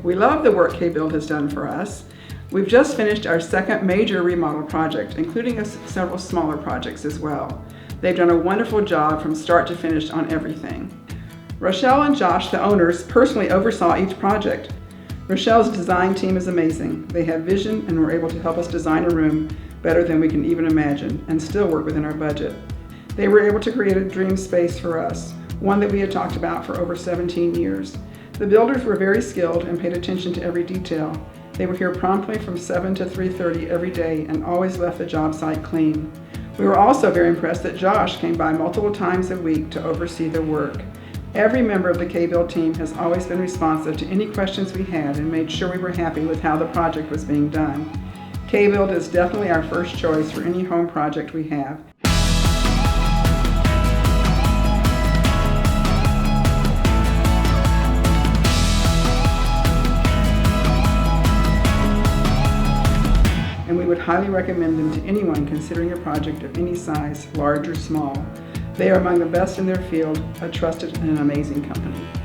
We love the work K-Build has done for us. We've just finished our second major remodel project, including several smaller projects as well. They've done a wonderful job from start to finish on everything. Rochelle and Josh, the owners, personally oversaw each project. Rochelle's design team is amazing. They have vision and were able to help us design a room better than we can even imagine and still work within our budget. They were able to create a dream space for us, one that we had talked about for over 17 years. The builders were very skilled and paid attention to every detail. They were here promptly from 7 to 3:30 every day and always left the job site clean. We were also very impressed that Josh came by multiple times a week to oversee the work. Every member of the K-Build team has always been responsive to any questions we had and made sure we were happy with how the project was being done. K-Build is definitely our first choice for any home project we have. And we would highly recommend them to anyone considering a project of any size, large or small. They are among the best in their field, a trusted and an amazing company.